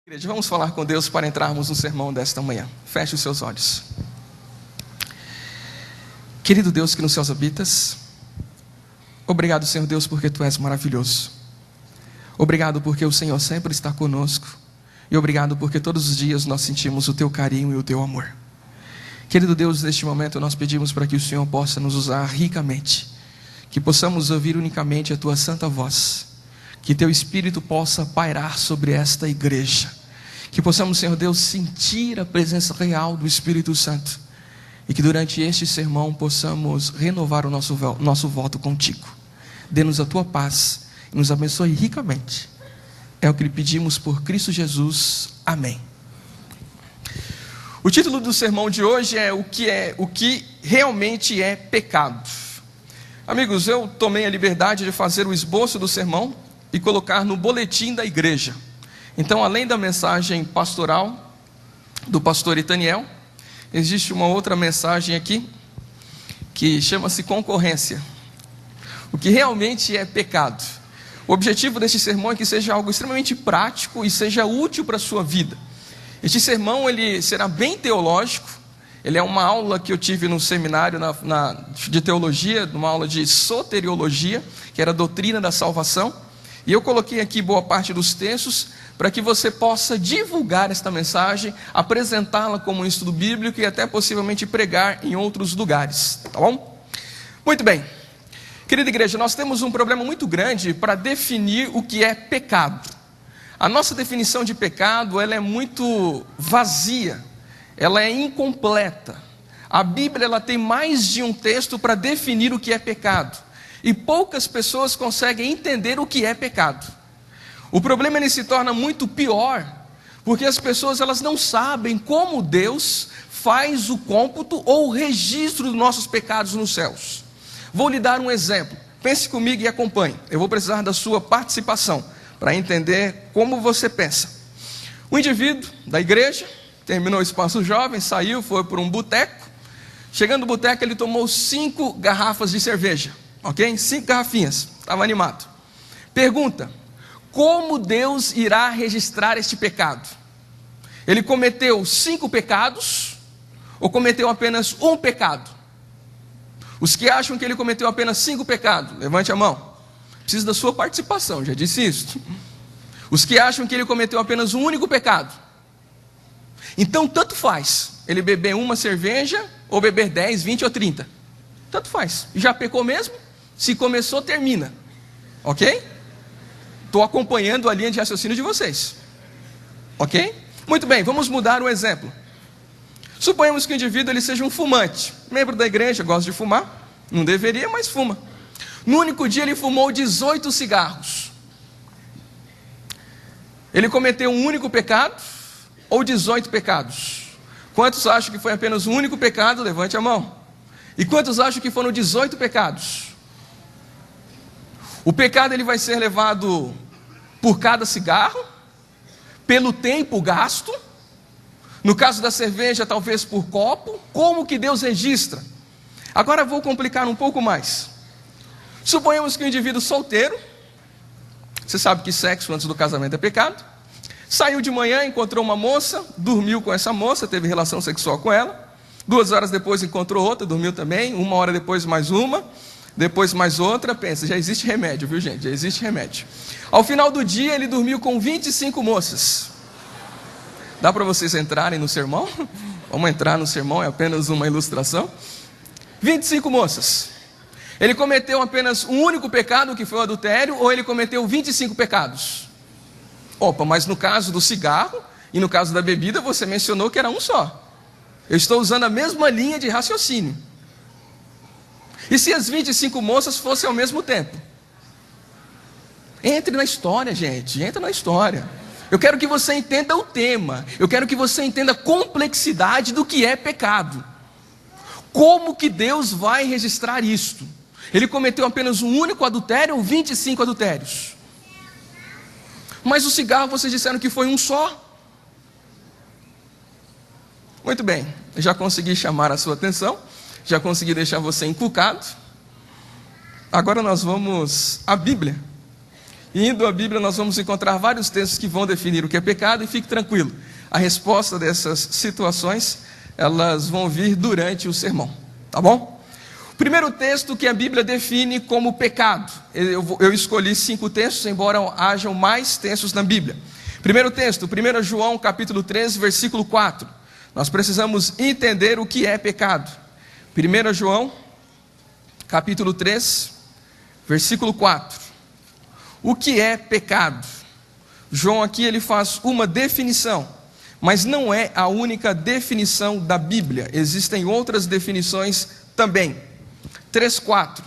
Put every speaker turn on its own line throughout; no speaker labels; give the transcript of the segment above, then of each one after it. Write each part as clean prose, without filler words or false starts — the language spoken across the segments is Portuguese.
Igreja, vamos falar com Deus para entrarmos no sermão desta manhã. Feche os seus olhos. Querido Deus que nos céus habitas, obrigado, Senhor Deus, porque Tu és maravilhoso. Obrigado porque o Senhor sempre está conosco. E obrigado porque todos os dias nós sentimos o Teu carinho e o Teu amor. Querido Deus, neste momento nós pedimos para que o Senhor possa nos usar ricamente, que possamos ouvir unicamente a Tua santa voz, que Teu Espírito possa pairar sobre esta igreja, que possamos, Senhor Deus, sentir a presença real do Espírito Santo, e que durante este sermão possamos renovar o nosso voto contigo. Dê-nos a Tua paz e nos abençoe ricamente. É o que lhe pedimos por Cristo Jesus. Amém. O título do sermão de hoje é o que realmente é pecado. Amigos, eu tomei a liberdade de fazer o esboço do sermão e colocar no boletim da igreja. Então, além da mensagem pastoral do pastor Itaniel, existe uma outra mensagem aqui que chama-se concorrência. O que realmente é pecado. O objetivo deste sermão é que seja algo extremamente prático e seja útil para a sua vida. Este sermão ele será bem teológico. Ele é uma aula que eu tive no seminário de teologia, uma aula de soteriologia, que era a doutrina da salvação. E eu coloquei aqui boa parte dos textos para que você possa divulgar esta mensagem, apresentá-la como um estudo bíblico e até possivelmente pregar em outros lugares, tá bom? Muito bem. Querida igreja, nós temos um problema muito grande para definir o que é pecado. A nossa definição de pecado, ela é muito vazia, ela é incompleta. A Bíblia ela tem mais de um texto para definir o que é pecado. E poucas pessoas conseguem entender o que é pecado. O problema ele se torna muito pior, porque as pessoas elas não sabem como Deus faz o cômputo ou o registro dos nossos pecados nos céus. Vou lhe dar um exemplo. Pense comigo e acompanhe. Eu vou precisar da sua participação para entender como você pensa. O indivíduo da igreja terminou o espaço jovem, saiu, foi para um boteco. Chegando no boteco, ele tomou 5 garrafas de cerveja. Ok? 5 garrafinhas. Estava animado. Pergunta: como Deus irá registrar este pecado? Ele cometeu 5 pecados ou cometeu apenas um pecado? Os que acham que ele cometeu apenas 5 pecados, levante a mão. Preciso da sua participação, já disse isso. Os que acham que ele cometeu apenas um único pecado, então tanto faz ele beber uma cerveja ou beber 10, 20 ou 30. Tanto faz, já pecou mesmo. Se começou, termina. Ok? Estou acompanhando a linha de raciocínio de vocês. Ok? Muito bem, vamos mudar o exemplo. Suponhamos que o indivíduo ele seja um fumante. Membro da igreja, gosta de fumar. Não deveria, mas fuma. No único dia ele fumou 18 cigarros. Ele cometeu um único pecado ou 18 pecados? Quantos acham que foi apenas um único pecado? Levante a mão. E quantos acham que foram 18 pecados? O pecado ele vai ser levado por cada cigarro, pelo tempo gasto, no caso da cerveja talvez por copo. Como que Deus registra? Agora vou complicar um pouco mais. Suponhamos que o indivíduo solteiro, você sabe que sexo antes do casamento é pecado, saiu de manhã, encontrou uma moça, dormiu com essa moça, teve relação sexual com ela, 2 horas depois encontrou outra, dormiu também, 1 hora depois mais uma, depois mais outra. Pensa, já existe remédio, viu gente? Já existe remédio. Ao final do dia ele dormiu com 25 moças. Dá para vocês entrarem no sermão? Vamos entrar no sermão, é apenas uma ilustração. 25 moças. Ele cometeu apenas um único pecado, que foi o adultério, ou ele cometeu 25 pecados? Opa, mas no caso do cigarro e no caso da bebida você mencionou que era um só. Eu estou usando a mesma linha de raciocínio. E se as 25 moças fossem ao mesmo tempo? Entre na história, gente, entra na história. Eu quero que você entenda o tema. Eu quero que você entenda a complexidade do que é pecado. Como que Deus vai registrar isto? Ele cometeu apenas um único adultério ou 25 adultérios? Mas o cigarro vocês disseram que foi um só. Muito bem, já consegui chamar a sua atenção. Já consegui deixar você encucado. Agora nós vamos à Bíblia. Indo à Bíblia, nós vamos encontrar vários textos que vão definir o que é pecado, e fique tranquilo, a resposta dessas situações, elas vão vir durante o sermão, tá bom? O primeiro texto que a Bíblia define como pecado, eu escolhi 5 textos, embora hajam mais textos na Bíblia. Primeiro texto, 1 João capítulo 13, versículo 4, nós precisamos entender o que é pecado. 1 João capítulo 3, versículo 4, o que é pecado? João aqui ele faz uma definição, mas não é a única definição da Bíblia, existem outras definições também. 3:4.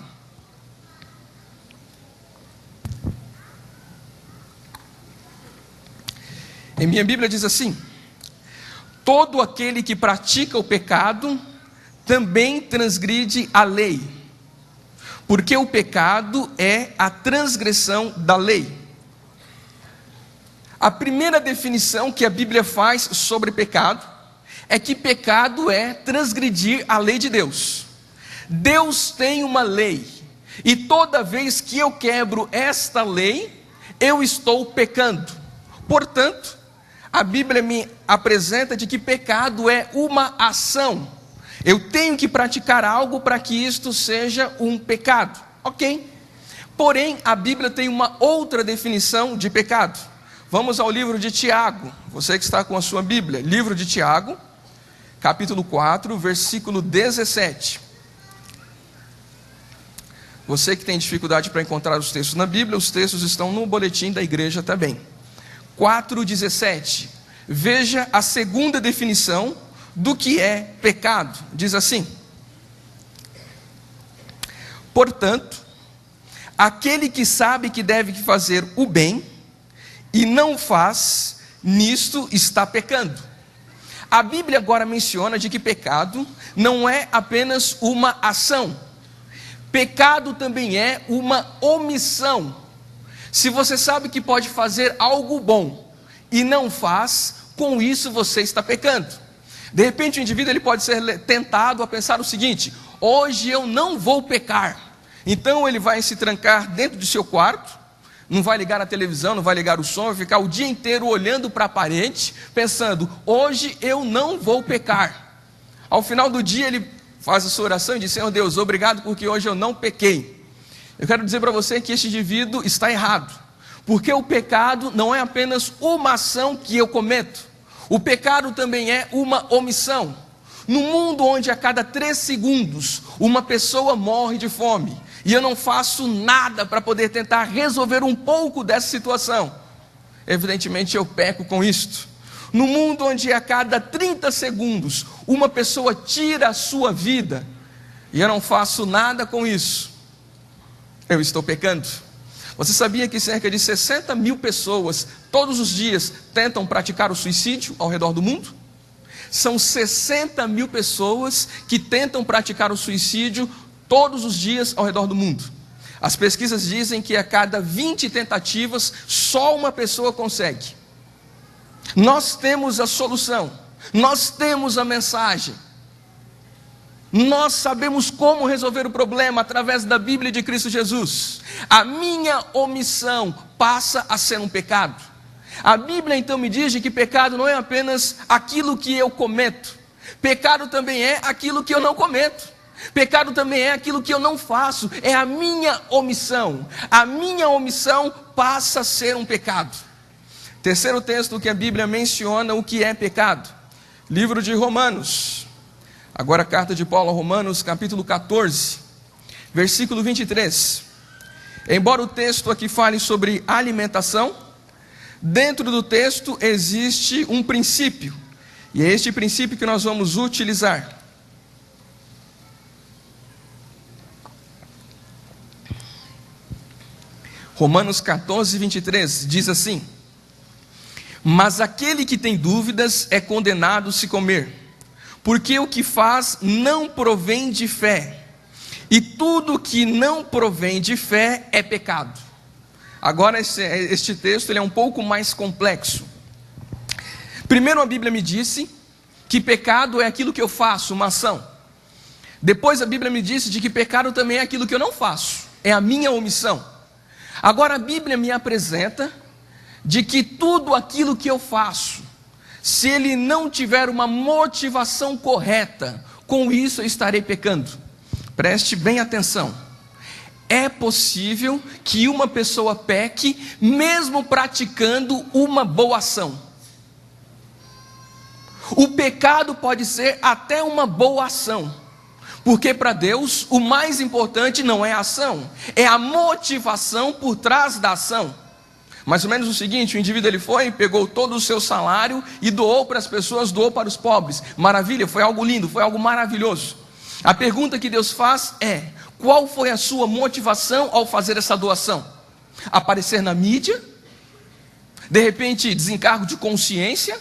Em minha Bíblia diz assim: todo aquele que pratica o pecado também transgride a lei, porque o pecado é a transgressão da lei. A primeira definição que a Bíblia faz sobre pecado é que pecado é transgredir a lei de Deus. Deus tem uma lei, e toda vez que eu quebro esta lei, eu estou pecando. Portanto, a Bíblia me apresenta de que pecado é uma ação. Eu tenho que praticar algo para que isto seja um pecado, ok? Porém, a Bíblia tem uma outra definição de pecado. Vamos ao livro de Tiago, você que está com a sua Bíblia, livro de Tiago, capítulo 4, versículo 17. Você que tem dificuldade para encontrar os textos na Bíblia, os textos estão no boletim da igreja também. 4:17. Veja a segunda definição do que é pecado. Diz assim: portanto, aquele que sabe que deve fazer o bem e não faz, nisto está pecando. A Bíblia agora menciona de que pecado não é apenas uma ação, pecado também é uma omissão. Se você sabe que pode fazer algo bom e não faz, com isso você está pecando. De repente o indivíduo ele pode ser tentado a pensar o seguinte: hoje eu não vou pecar. Então ele vai se trancar dentro do seu quarto, não vai ligar a televisão, não vai ligar o som, vai ficar o dia inteiro olhando para a parede, pensando: hoje eu não vou pecar. Ao final do dia ele faz a sua oração e diz: Senhor Deus, obrigado porque hoje eu não pequei. Eu quero dizer para você que este indivíduo está errado, porque o pecado não é apenas uma ação que eu cometo, o pecado também é uma omissão. No mundo onde a cada 3 segundos uma pessoa morre de fome, e eu não faço nada para poder tentar resolver um pouco dessa situação, evidentemente eu peco com isto. No mundo onde a cada 30 segundos uma pessoa tira a sua vida, e eu não faço nada com isso, eu estou pecando. Você sabia que cerca de 60 mil pessoas todos os dias tentam praticar o suicídio ao redor do mundo? São 60 mil pessoas que tentam praticar o suicídio todos os dias ao redor do mundo. As pesquisas dizem que a cada 20 tentativas, só uma pessoa consegue. Nós temos a solução, nós temos a mensagem, nós sabemos como resolver o problema através da Bíblia de Cristo Jesus. A minha omissão passa a ser um pecado. A Bíblia então me diz que pecado não é apenas aquilo que eu cometo, pecado também é aquilo que eu não cometo, pecado também é aquilo que eu não faço, é a minha omissão. A minha omissão passa a ser um pecado. Terceiro texto que a Bíblia menciona o que é pecado, livro de Romanos, agora a carta de Paulo a Romanos, capítulo 14, versículo 23. Embora o texto aqui fale sobre alimentação, dentro do texto existe um princípio, e é este princípio que nós vamos utilizar. Romanos 14, 23 diz assim: mas aquele que tem dúvidas é condenado se comer, porque o que faz não provém de fé, e tudo que não provém de fé é pecado. Agora este texto ele é um pouco mais complexo. Primeiro a Bíblia me disse que pecado é aquilo que eu faço, uma ação. Depois a Bíblia me disse de que pecado também é aquilo que eu não faço, é a minha omissão. Agora a Bíblia me apresenta de que tudo aquilo que eu faço, se ele não tiver uma motivação correta, com isso eu estarei pecando. Preste bem atenção. É possível que uma pessoa peque mesmo praticando uma boa ação. O pecado pode ser até uma boa ação, porque para Deus o mais importante não é a ação, é a motivação por trás da ação. Mais ou menos o seguinte: o indivíduo ele foi e pegou todo o seu salário e doou para as pessoas, doou para os pobres. Maravilha, foi algo lindo, foi algo maravilhoso. A pergunta que Deus faz é: qual foi a sua motivação ao fazer essa doação? Aparecer na mídia? De repente desencargo de consciência?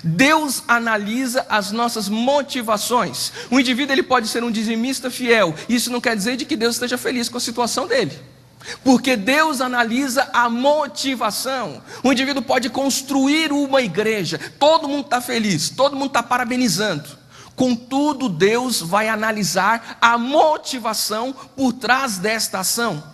Deus analisa as nossas motivações. O indivíduo ele pode ser um dizimista fiel. Isso não quer dizer de que Deus esteja feliz com a situação dele, porque Deus analisa a motivação. O indivíduo pode construir uma igreja, todo mundo está feliz, todo mundo está parabenizando. Contudo, Deus vai analisar a motivação por trás desta ação.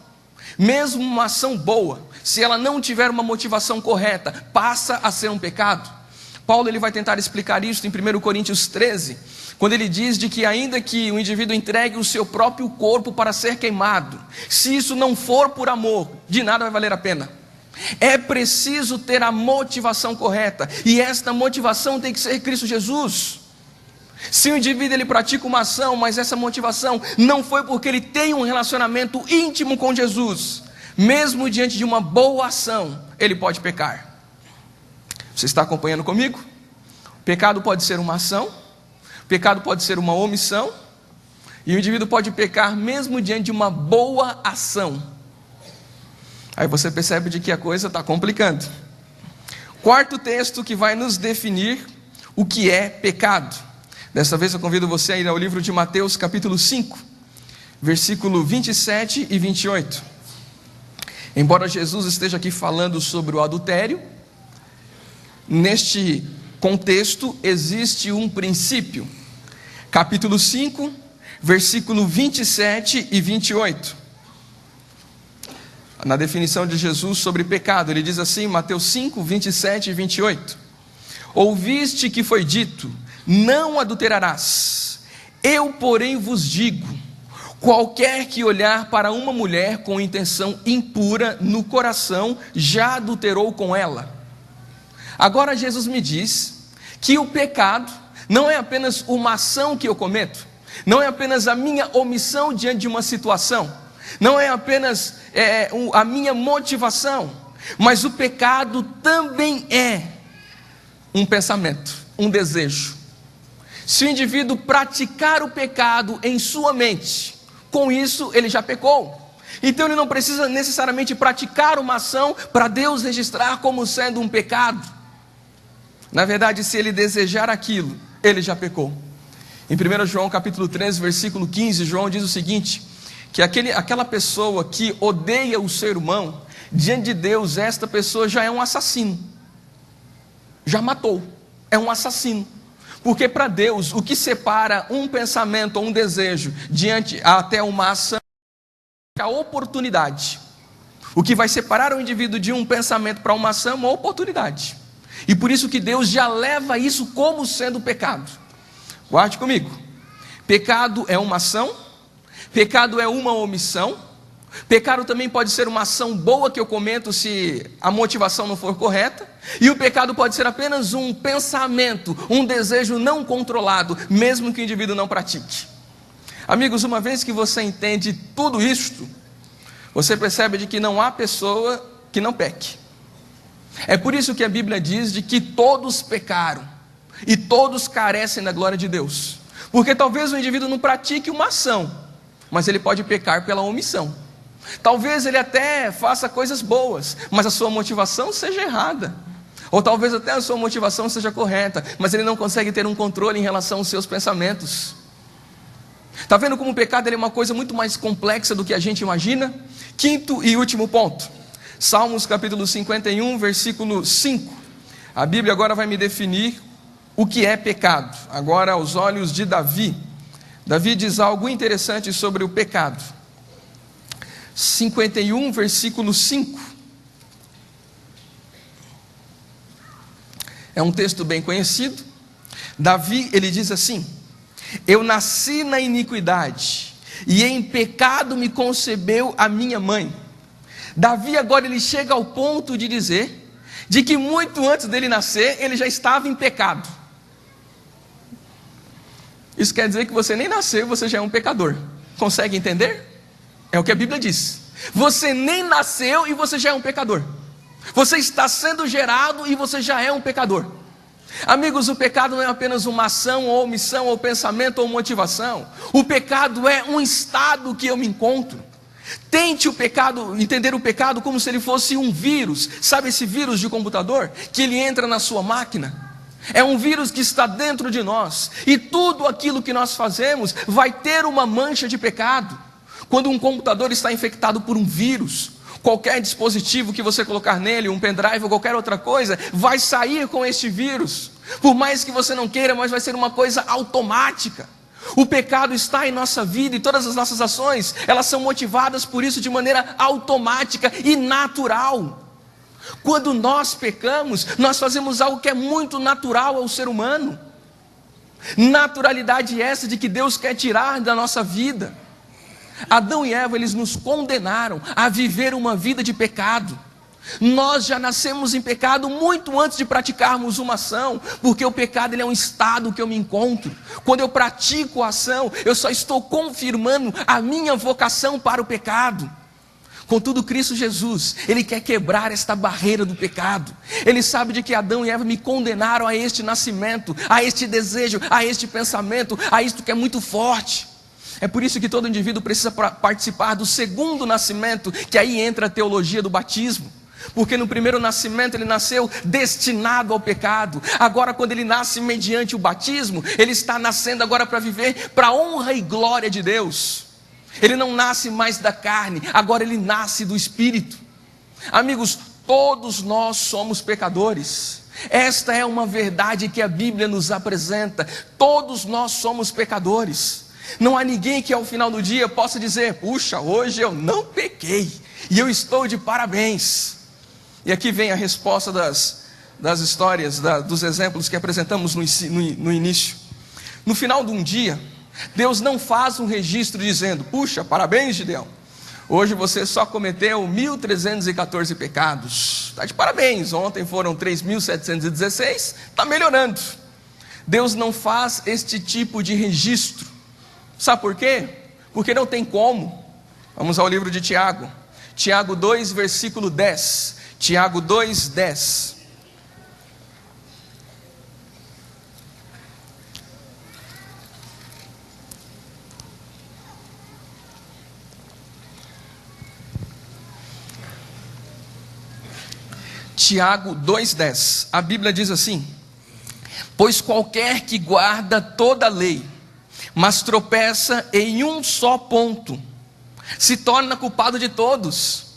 Mesmo uma ação boa, se ela não tiver uma motivação correta, passa a ser um pecado. Paulo ele vai tentar explicar isso em 1 Coríntios 13, quando ele diz de que ainda que o indivíduo entregue o seu próprio corpo para ser queimado, se isso não for por amor, de nada vai valer a pena. É preciso ter a motivação correta, e esta motivação tem que ser Cristo Jesus. Se o indivíduo ele pratica uma ação, mas essa motivação não foi porque ele tem um relacionamento íntimo com Jesus, mesmo diante de uma boa ação, ele pode pecar. Você está acompanhando comigo? Pecado pode ser uma ação, pecado pode ser uma omissão, e o indivíduo pode pecar mesmo diante de uma boa ação. Aí você percebe de que a coisa está complicando. Quarto texto que vai nos definir o que é pecado. Dessa vez eu convido você a ir ao livro de Mateus capítulo 5, versículo 27 e 28. Embora Jesus esteja aqui falando sobre o adultério, neste contexto existe um princípio. Capítulo 5, versículo 27 e 28. Na definição de Jesus sobre pecado, ele diz assim, Mateus 5, 27 e 28. Ouviste que foi dito, não adulterarás. Eu, porém, vos digo, qualquer que olhar para uma mulher com intenção impura no coração, já adulterou com ela. Agora Jesus me diz que o pecado não é apenas uma ação que eu cometo, não é apenas a minha omissão diante de uma situação, não é apenas a minha motivação, mas o pecado também é um pensamento, um desejo. Se o indivíduo praticar o pecado em sua mente, com isso ele já pecou. Então ele não precisa necessariamente praticar uma ação para Deus registrar como sendo um pecado. Na verdade, se ele desejar aquilo, ele já pecou. Em 1 João capítulo 13, versículo 15, João diz o seguinte, que aquela pessoa que odeia o seu irmão, diante de Deus, esta pessoa já é um assassino. Já matou, é um assassino. Porque para Deus, o que separa um pensamento ou um desejo diante até uma ação é a oportunidade. O que vai separar o indivíduo de um pensamento para uma ação é uma oportunidade. E por isso que Deus já leva isso como sendo pecado. Guarde comigo. Pecado é uma ação, pecado é uma omissão, pecado também pode ser uma ação boa que eu cometo se a motivação não for correta, e o pecado pode ser apenas um pensamento, um desejo não controlado, mesmo que o indivíduo não pratique. Amigos, uma vez que você entende tudo isto, você percebe de que não há pessoa que não peque. É por isso que a Bíblia diz de que todos pecaram e todos carecem da glória de Deus, porque talvez o indivíduo não pratique uma ação, mas ele pode pecar pela omissão. Talvez ele até faça coisas boas, mas a sua motivação seja errada, ou talvez até a sua motivação seja correta, mas ele não consegue ter um controle em relação aos seus pensamentos. Está vendo como o pecado é uma coisa muito mais complexa do que a gente imagina? Quinto e último ponto, Salmos capítulo 51, versículo 5. A Bíblia agora vai me definir o que é pecado, agora aos olhos de Davi. Davi diz algo interessante sobre o pecado. 51, versículo 5. É um texto bem conhecido. Davi, ele diz assim: eu nasci na iniquidade, e em pecado me concebeu a minha mãe. Davi agora ele chega ao ponto de dizer, de que muito antes dele nascer, ele já estava em pecado. Isso quer dizer que você nem nasceu, você já é um pecador. Consegue entender? É o que a Bíblia diz. Você nem nasceu e você já é um pecador. Você está sendo gerado e você já é um pecador. Amigos, o pecado não é apenas uma ação ou omissão ou pensamento ou motivação. O pecado é um estado que eu me encontro. Tente entender o pecado como se ele fosse um vírus. Sabe esse vírus de computador? Que ele entra na sua máquina. É um vírus que está dentro de nós. E tudo aquilo que nós fazemos vai ter uma mancha de pecado. Quando um computador está infectado por um vírus, qualquer dispositivo que você colocar nele, um pendrive ou qualquer outra coisa, vai sair com este vírus. Por mais que você não queira, mas vai ser uma coisa automática. O pecado está em nossa vida e todas as nossas ações, elas são motivadas por isso de maneira automática e natural. Quando nós pecamos, nós fazemos algo que é muito natural ao ser humano. Naturalidade essa de que Deus quer tirar da nossa vida. Adão e Eva, eles nos condenaram a viver uma vida de pecado. Nós já nascemos em pecado muito antes de praticarmos uma ação, porque o pecado ele é um estado que eu me encontro. Quando eu pratico a ação, eu só estou confirmando a minha vocação para o pecado. Contudo, Cristo Jesus, Ele quer quebrar esta barreira do pecado. Ele sabe de que Adão e Eva me condenaram a este nascimento, a este desejo, a este pensamento, a isto que é muito forte. É por isso que todo indivíduo precisa participar do segundo nascimento, que aí entra a teologia do batismo. Porque no primeiro nascimento ele nasceu destinado ao pecado. Agora quando ele nasce mediante o batismo, ele está nascendo agora para viver para a honra e glória de Deus. Ele não nasce mais da carne, agora ele nasce do Espírito. Amigos, todos nós somos pecadores. Esta é uma verdade que a Bíblia nos apresenta. Todos nós somos pecadores. Não há ninguém que ao final do dia possa dizer: puxa, hoje eu não pequei e eu estou de parabéns. E aqui vem a resposta das histórias, dos exemplos que apresentamos no início. No final de um dia, Deus não faz um registro dizendo: puxa, parabéns, Gideão, hoje você só cometeu 1.314 pecados, está de parabéns, ontem foram 3.716, está melhorando. Deus não faz este tipo de registro. Sabe por quê? Porque não tem como. Vamos ao livro de Tiago, Tiago 2, versículo 10. Tiago 2, 10. Tiago 2,10, a Bíblia diz assim: pois qualquer que guarda toda a lei, mas tropeça em um só ponto, se torna culpado de todos.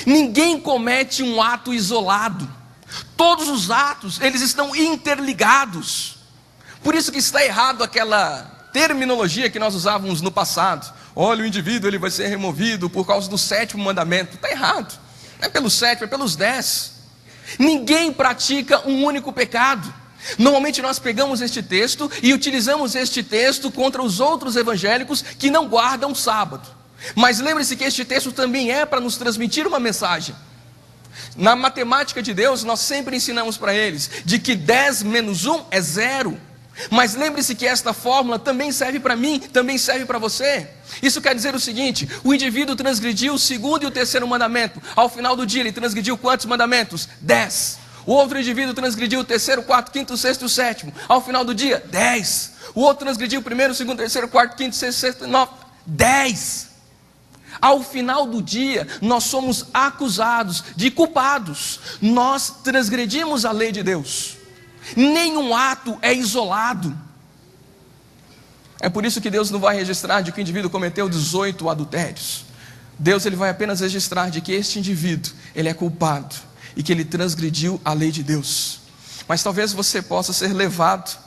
Ninguém comete um ato isolado. Todos os atos, eles estão interligados. Por isso que está errado aquela terminologia que nós usávamos no passado. Olha, o indivíduo ele vai ser removido por causa do 7º mandamento. Está errado. Não é pelo 7, é pelos 10. Ninguém pratica um único pecado. Normalmente nós pegamos este texto e utilizamos este texto contra os outros evangélicos que não guardam o sábado. Mas lembre-se que este texto também é para nos transmitir uma mensagem. Na matemática de Deus, nós sempre ensinamos para eles de que 10 menos 1 é 0. Mas lembre-se que esta fórmula também serve para mim, também serve para você. Isso quer dizer o seguinte: o indivíduo transgrediu o 2º e o 3º mandamento. Ao final do dia ele transgrediu quantos mandamentos? 10. O outro indivíduo transgrediu o 3º, 4º, 5º, 6º e o 7º. Ao final do dia, 10. O outro transgrediu o 1º, 2º, 3º, 4º, 5º, 6º, 7º, 9. 10. Ao final do dia, nós somos acusados de culpados. Nós transgredimos a lei de Deus. Nenhum ato é isolado. É por isso que Deus não vai registrar de que o indivíduo cometeu 18 adultérios. Deus ele vai apenas registrar de que este indivíduo ele é culpado e que ele transgrediu a lei de Deus. Mas talvez você possa ser levado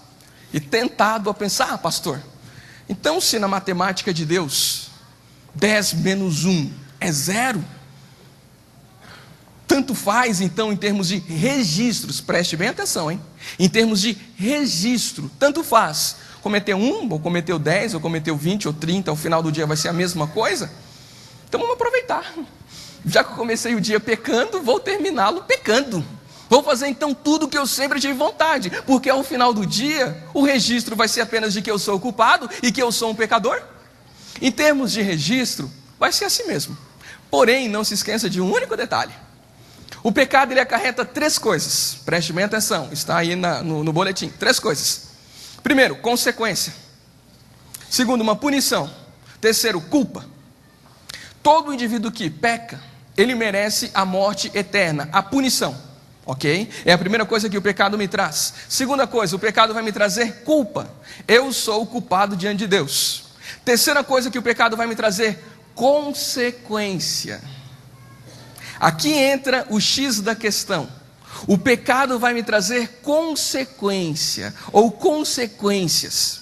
e tentado a pensar: pastor, então se na matemática de Deus 10 menos 1 é 0. Tanto faz, então, em termos de registros, preste bem atenção, hein? Em termos de registro, tanto faz. Cometeu 1, ou cometeu 10, ou cometeu 20, ou 30, ao final do dia vai ser a mesma coisa. Então vamos aproveitar. Já que eu comecei o dia pecando, vou terminá-lo pecando. Vou fazer então tudo o que eu sempre tive vontade, porque ao final do dia, o registro vai ser apenas de que eu sou o culpado e que eu sou um pecador. Em termos de registro, vai ser assim mesmo. Porém, não se esqueça de um único detalhe. O pecado, ele acarreta 3 coisas. Preste bem atenção, está aí no boletim. 3 coisas. Primeiro, consequência. Segundo, uma punição. Terceiro, culpa. Todo indivíduo que peca, ele merece a morte eterna, a punição. Ok? É a primeira coisa que o pecado me traz. Segunda coisa, o pecado vai me trazer culpa. Eu sou o culpado diante de Deus. Terceira coisa que o pecado vai me trazer, consequência. Aqui entra o X da questão. O pecado vai me trazer consequência, ou consequências.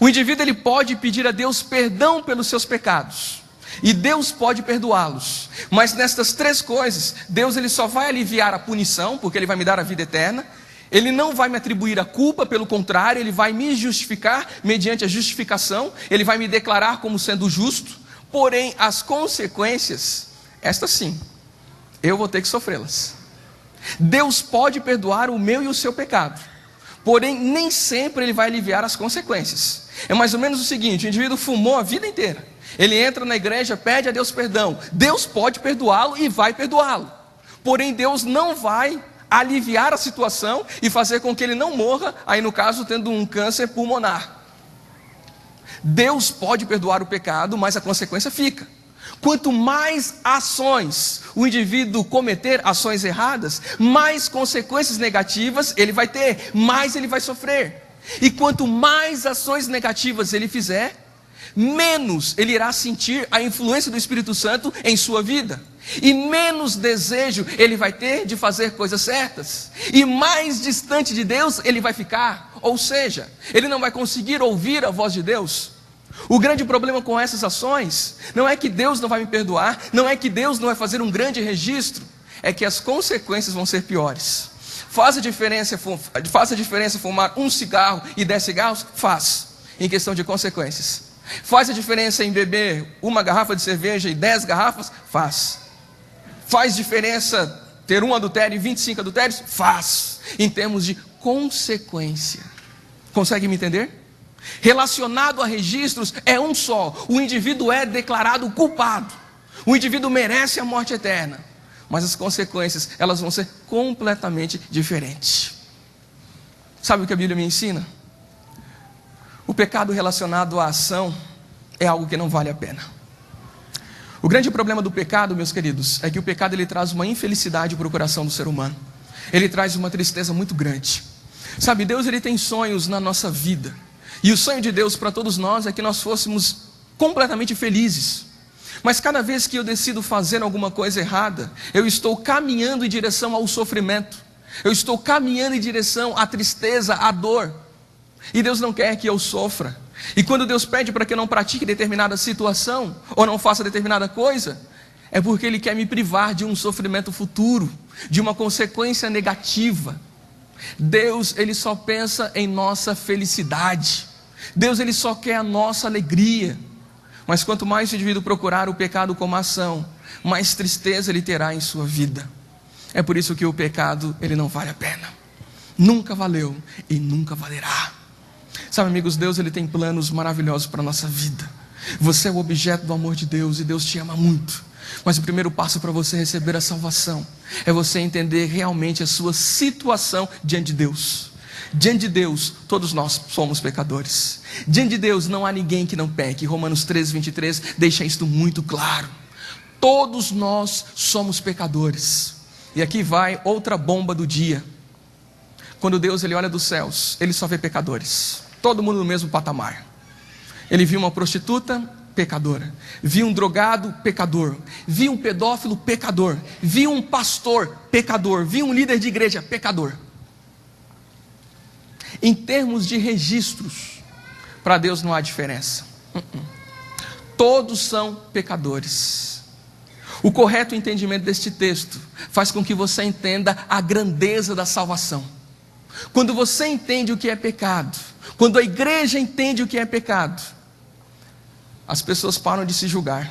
O indivíduo, ele pode pedir a Deus perdão pelos seus pecados, e Deus pode perdoá-los. Mas nestas 3 coisas, Deus, ele só vai aliviar a punição, porque ele vai me dar a vida eterna. Ele não vai me atribuir a culpa, pelo contrário, ele vai me justificar mediante a justificação. Ele vai me declarar como sendo justo. Porém, as consequências, estas sim, eu vou ter que sofrê-las. Deus pode perdoar o meu e o seu pecado, porém nem sempre ele vai aliviar as consequências. É mais ou menos o seguinte: o indivíduo fumou a vida inteira, ele entra na igreja, pede a Deus perdão. Deus pode perdoá-lo e vai perdoá-lo, porém Deus não vai aliviar a situação e fazer com que ele não morra, aí no caso tendo um câncer pulmonar. Deus pode perdoar o pecado, mas a consequência fica. Quanto mais ações o indivíduo cometer, ações erradas, mais consequências negativas ele vai ter, mais ele vai sofrer. E quanto mais ações negativas ele fizer, menos ele irá sentir a influência do Espírito Santo em sua vida, e menos desejo ele vai ter de fazer coisas certas, e mais distante de Deus ele vai ficar. Ou seja, ele não vai conseguir ouvir a voz de Deus. O grande problema com essas ações não é que Deus não vai me perdoar, não é que Deus não vai fazer um grande registro, é que as consequências vão ser piores. Faz a diferença fumar 1 cigarro e 10 cigarros? Faz, em questão de consequências. Faz a diferença em beber 1 garrafa de cerveja e 10 garrafas? Faz. Faz diferença ter 1 adultério e 25 adultérios? Faz, em termos de consequência. Consegue me entender? Relacionado a registros é um só: o indivíduo é declarado culpado, o indivíduo merece a morte eterna, mas as consequências, elas vão ser completamente diferentes. Sabe o que a Bíblia me ensina? O pecado relacionado à ação é algo que não vale a pena. O grande problema do pecado, meus queridos, é que o pecado, ele traz uma infelicidade para o coração do ser humano. Ele traz uma tristeza muito grande. Sabe, Deus, ele tem sonhos na nossa vida. E o sonho de Deus para todos nós é que nós fôssemos completamente felizes. Mas cada vez que eu decido fazer alguma coisa errada, eu estou caminhando em direção ao sofrimento. Eu estou caminhando em direção à tristeza, à dor. E Deus não quer que eu sofra. E quando Deus pede para que eu não pratique determinada situação, ou não faça determinada coisa, é porque Ele quer me privar de um sofrimento futuro, de uma consequência negativa. Deus, Ele só pensa em nossa felicidade. Deus, Ele só quer a nossa alegria. Mas quanto mais o indivíduo procurar o pecado como ação, mais tristeza ele terá em sua vida. É por isso que o pecado, ele não vale a pena. Nunca valeu e nunca valerá. Sabe, amigos, Deus, ele tem planos maravilhosos para a nossa vida. Você é o objeto do amor de Deus e Deus te ama muito. Mas o primeiro passo para você receber a salvação é você entender realmente a sua situação diante de Deus. Diante de Deus, todos nós somos pecadores. Diante de Deus não há ninguém que não peque. Romanos 3:23 deixa isto muito claro. Todos nós somos pecadores. E aqui vai outra bomba do dia. Quando Deus, ele olha dos céus, ele só vê pecadores. Todo mundo no mesmo patamar. Ele viu uma prostituta, pecadora. Viu um drogado, pecador. Viu um pedófilo, pecador. Viu um pastor, pecador. Viu um líder de igreja, pecador. Em termos de registros, para Deus não há diferença. Todos são pecadores. O correto entendimento deste texto faz com que você entenda a grandeza da salvação. Quando você entende o que é pecado, quando a igreja entende o que é pecado, as pessoas param de se julgar.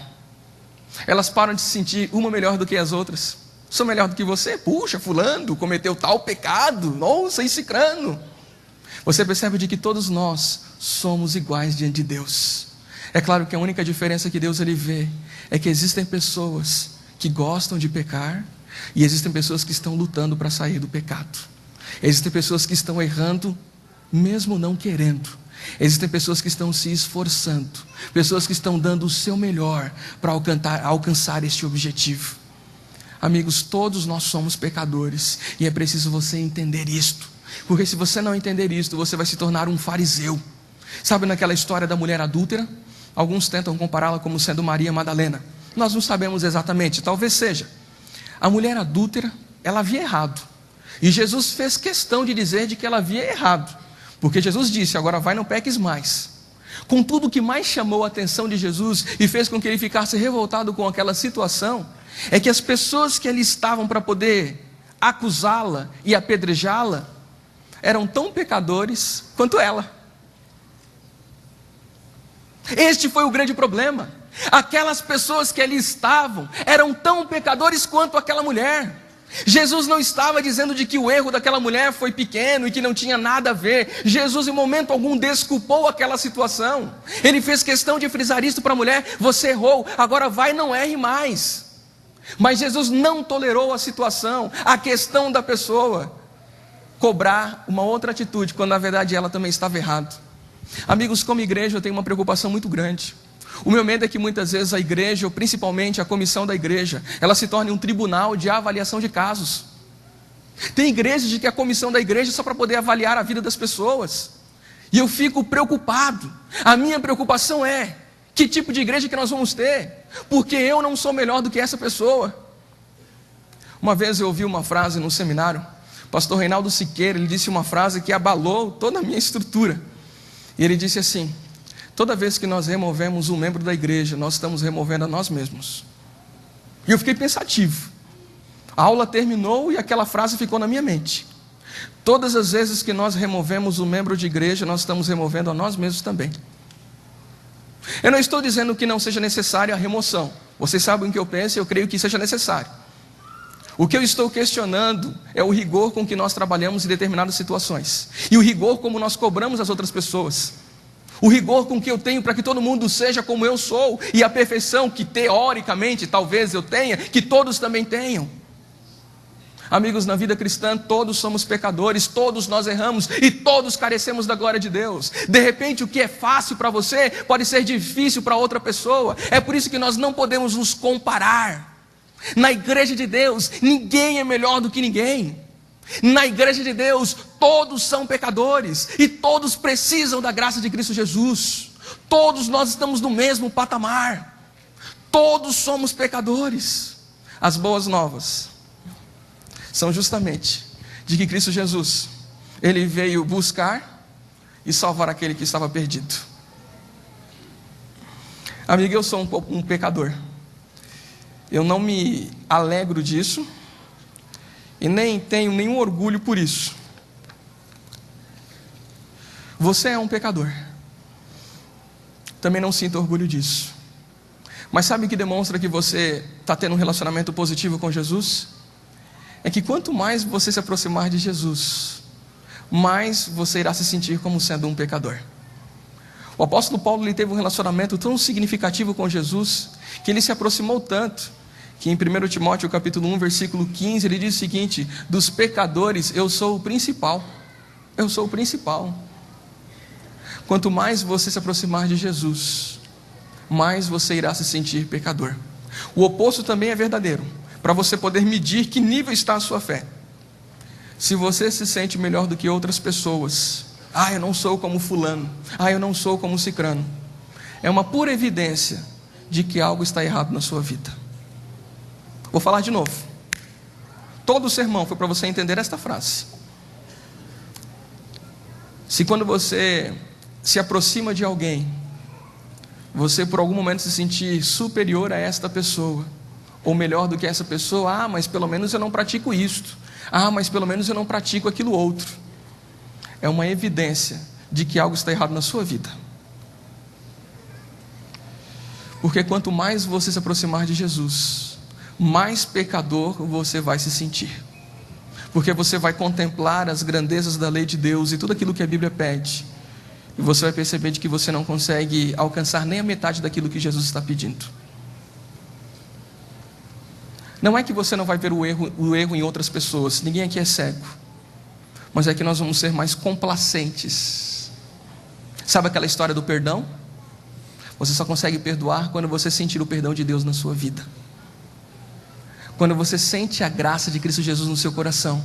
Elas param de se sentir uma melhor do que as outras. Sou melhor do que você? Puxa, fulano cometeu tal pecado. Nossa, e cicrano. Você percebe de que todos nós somos iguais diante de Deus. É claro que a única diferença que Deus ele vê é que existem pessoas que gostam de pecar e existem pessoas que estão lutando para sair do pecado. Existem pessoas que estão errando mesmo não querendo. Existem pessoas que estão se esforçando, pessoas que estão dando o seu melhor para alcançar este objetivo. Amigos, todos nós somos pecadores e é preciso você entender isto, porque se você não entender isto, você vai se tornar um fariseu. Sabe naquela história da mulher adúltera? Alguns tentam compará-la como sendo Maria Madalena. Nós não sabemos exatamente, talvez seja. A mulher adúltera, ela havia errado, e Jesus fez questão de dizer de que ela havia errado, porque Jesus disse, agora vai, não peques mais. Contudo, o que mais chamou a atenção de Jesus e fez com que ele ficasse revoltado com aquela situação, é que as pessoas que ali estavam para poder acusá-la e apedrejá-la, eram tão pecadores quanto ela. Este foi o grande problema. Aquelas pessoas que ali estavam, eram tão pecadores quanto aquela mulher. Jesus não estava dizendo de que o erro daquela mulher foi pequeno e que não tinha nada a ver. Jesus em momento algum desculpou aquela situação. Ele fez questão de frisar isso para a mulher: você errou, agora vai, não erre mais. Mas Jesus não tolerou a situação, a questão da pessoa cobrar uma outra atitude, quando na verdade ela também estava errada. Amigos, como igreja eu tenho uma preocupação muito grande. O meu medo é que muitas vezes a igreja, ou principalmente a comissão da igreja, ela se torne um tribunal de avaliação de casos. Tem igrejas de que a comissão da igreja é só para poder avaliar a vida das pessoas. E eu fico preocupado. A minha preocupação é: que tipo de igreja que nós vamos ter? Porque eu não sou melhor do que essa pessoa. Uma vez eu ouvi uma frase no seminário. O pastor Reinaldo Siqueira, ele disse uma frase que abalou toda a minha estrutura. E ele disse assim: toda vez que nós removemos um membro da igreja, nós estamos removendo a nós mesmos. E eu fiquei pensativo. A aula terminou e aquela frase ficou na minha mente. Todas as vezes que nós removemos um membro de igreja, nós estamos removendo a nós mesmos também. Eu não estou dizendo que não seja necessária a remoção. Vocês sabem o que eu penso e eu creio que seja necessário. O que eu estou questionando é o rigor com que nós trabalhamos em determinadas situações. E o rigor como nós cobramos as outras pessoas. O rigor com que eu tenho para que todo mundo seja como eu sou. E a perfeição que teoricamente talvez eu tenha, que todos também tenham. Amigos, na vida cristã todos somos pecadores, todos nós erramos e todos carecemos da glória de Deus. De repente o que é fácil para você pode ser difícil para outra pessoa. É por isso que nós não podemos nos comparar. Na igreja de Deus ninguém é melhor do que ninguém. Na igreja de Deus todos são pecadores e todos precisam da graça de Cristo Jesus. Todos nós estamos no mesmo patamar. Todos somos pecadores. As boas novas são justamente de que Cristo Jesus, Ele veio buscar e salvar aquele que estava perdido. Amigo, eu sou um pecador. Eu não me alegro disso e nem tenho nenhum orgulho por isso. Você é um pecador. Também não sinto orgulho disso. Mas sabe o que demonstra que você está tendo um relacionamento positivo com Jesus? É que quanto mais você se aproximar de Jesus, mais você irá se sentir como sendo um pecador. O apóstolo Paulo, ele teve um relacionamento tão significativo com Jesus, que ele se aproximou tanto, que em 1 Timóteo capítulo 1, versículo 15, ele diz o seguinte: dos pecadores eu sou o principal. Eu sou o principal. Quanto mais você se aproximar de Jesus, mais você irá se sentir pecador. O oposto também é verdadeiro, para você poder medir que nível está a sua fé. Se você se sente melhor do que outras pessoas, eu não sou como fulano, eu não sou como cicrano, é uma pura evidência de que algo está errado na sua vida. Vou falar de novo. Todo o sermão foi para você entender esta frase. Se quando você se aproxima de alguém, você por algum momento se sentir superior a esta pessoa, ou melhor do que essa pessoa, mas pelo menos eu não pratico isto, mas pelo menos eu não pratico aquilo outro, é uma evidência de que algo está errado na sua vida. Porque quanto mais você se aproximar de Jesus, mais pecador você vai se sentir. Porque você vai contemplar as grandezas da lei de Deus e tudo aquilo que a Bíblia pede. E você vai perceber de que você não consegue alcançar nem a metade daquilo que Jesus está pedindo. Não é que você não vai ver o erro em outras pessoas, ninguém aqui é cego. Mas é que nós vamos ser mais complacentes. Sabe aquela história do perdão? Você só consegue perdoar quando você sentir o perdão de Deus na sua vida. Quando você sente a graça de Cristo Jesus no seu coração,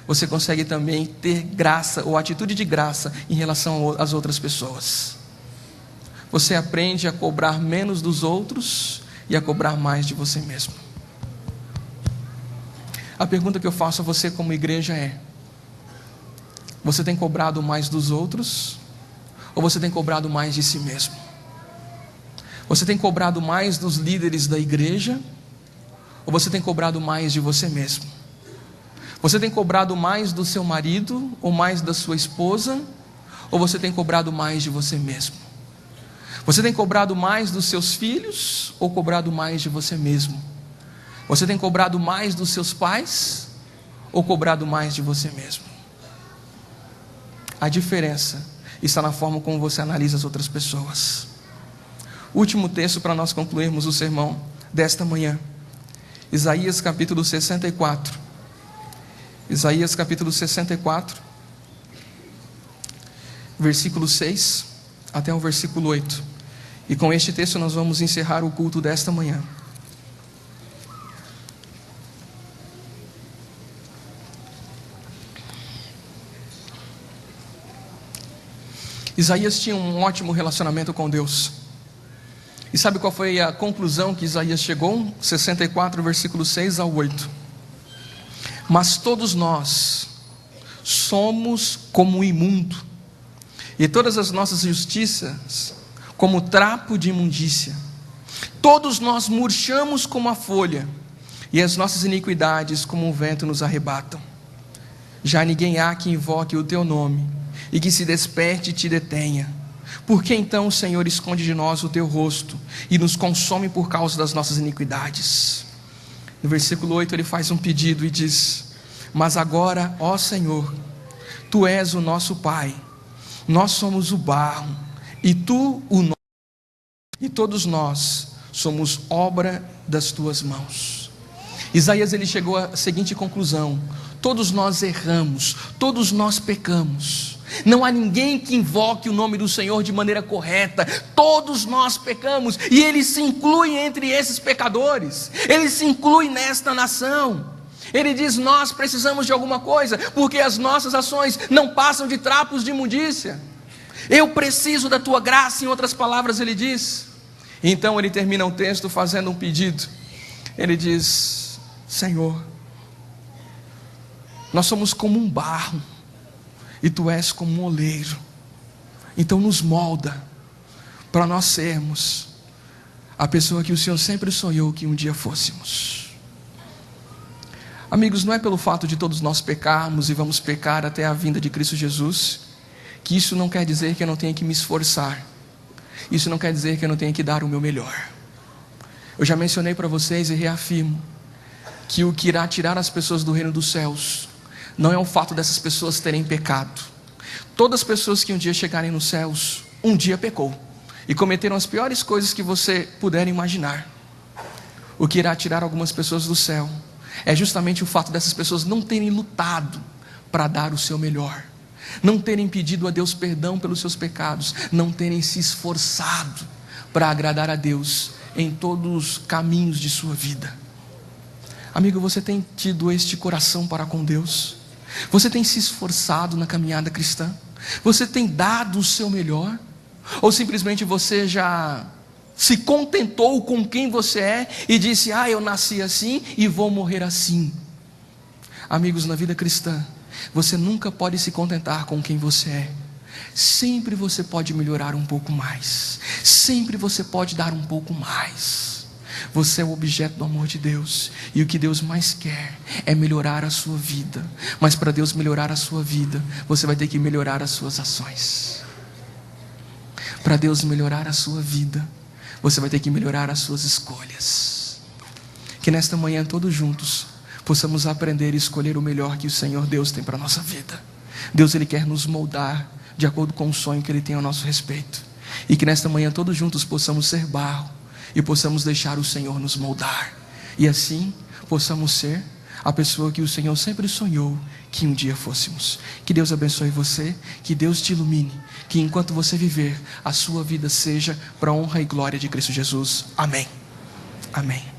você consegue também ter graça ou atitude de graça em relação às outras pessoas. Você aprende a cobrar menos dos outros e a cobrar mais de você mesmo. A pergunta que eu faço a você como igreja é: você tem cobrado mais dos outros ou você tem cobrado mais de si mesmo? Você tem cobrado mais dos líderes da igreja ou você tem cobrado mais de você mesmo? Você tem cobrado mais do seu marido ou mais da sua esposa, ou você tem cobrado mais de você mesmo? Você tem cobrado mais dos seus filhos ou cobrado mais de você mesmo? Você tem cobrado mais dos seus pais ou cobrado mais de você mesmo? A diferença está na forma como você analisa as outras pessoas. Último texto para nós concluirmos o sermão desta manhã. Isaías capítulo 64. Isaías capítulo 64, versículo 6 até o versículo 8. E com este texto nós vamos encerrar o culto desta manhã. Isaías tinha um ótimo relacionamento com Deus. E sabe qual foi a conclusão que Isaías chegou? 64, versículo 6 ao 8. Mas todos nós somos como imundo, e todas as nossas justiças como trapo de imundícia. Todos nós murchamos como a folha, e as nossas iniquidades como um vento nos arrebatam. Já ninguém há que invoque o teu nome, e que se desperte e te detenha. Por que então o Senhor esconde de nós o teu rosto e nos consome por causa das nossas iniquidades? No versículo 8 ele faz um pedido e diz: mas agora, ó Senhor, tu és o nosso Pai, nós somos o barro e tu o nosso, e todos nós somos obra das tuas mãos. Isaías ele chegou à seguinte conclusão: todos nós erramos, todos nós pecamos. Não há ninguém que invoque o nome do Senhor de maneira correta. Todos nós pecamos, e Ele se inclui entre esses pecadores. Ele se inclui nesta nação. Ele diz: nós precisamos de alguma coisa, porque as nossas ações não passam de trapos de imundícia. Eu preciso da tua graça, em outras palavras ele diz. Então ele termina o texto fazendo um pedido. Ele diz: Senhor, nós somos como um barro, e tu és como um oleiro. Então nos molda, para nós sermos a pessoa que o Senhor sempre sonhou que um dia fôssemos. Amigos, não é pelo fato de todos nós pecarmos e vamos pecar até a vinda de Cristo Jesus, que isso não quer dizer que eu não tenha que me esforçar. Isso não quer dizer que eu não tenha que dar o meu melhor. Eu já mencionei para vocês e reafirmo que o que irá tirar as pessoas do reino dos céus não é o fato dessas pessoas terem pecado. Todas as pessoas que um dia chegarem nos céus, um dia pecou e cometeram as piores coisas que você puder imaginar. O que irá tirar algumas pessoas do céu é justamente o fato dessas pessoas não terem lutado para dar o seu melhor, não terem pedido a Deus perdão pelos seus pecados, não terem se esforçado para agradar a Deus em todos os caminhos de sua vida. Amigo, você tem tido este coração para com Deus? Você tem se esforçado na caminhada cristã? Você tem dado o seu melhor? Ou simplesmente você já se contentou com quem você é e disse: eu nasci assim e vou morrer assim? Amigos, na vida cristã, você nunca pode se contentar com quem você é. sempre você pode melhorar um pouco mais, sempre você pode dar um pouco mais. Você é o objeto do amor de Deus, e o que Deus mais quer é melhorar a sua vida. Mas para Deus melhorar a sua vida, você vai ter que melhorar as suas ações. Para Deus melhorar a sua vida, você vai ter que melhorar as suas escolhas. Que nesta manhã todos juntos possamos aprender e escolher o melhor que o Senhor Deus tem para a nossa vida. Deus, Ele quer nos moldar de acordo com o sonho que Ele tem ao nosso respeito. E que nesta manhã todos juntos possamos ser barro e possamos deixar o Senhor nos moldar. E assim possamos ser a pessoa que o Senhor sempre sonhou que um dia fôssemos. Que Deus abençoe você, que Deus te ilumine, que enquanto você viver, a sua vida seja para a honra e glória de Cristo Jesus. Amém. Amém.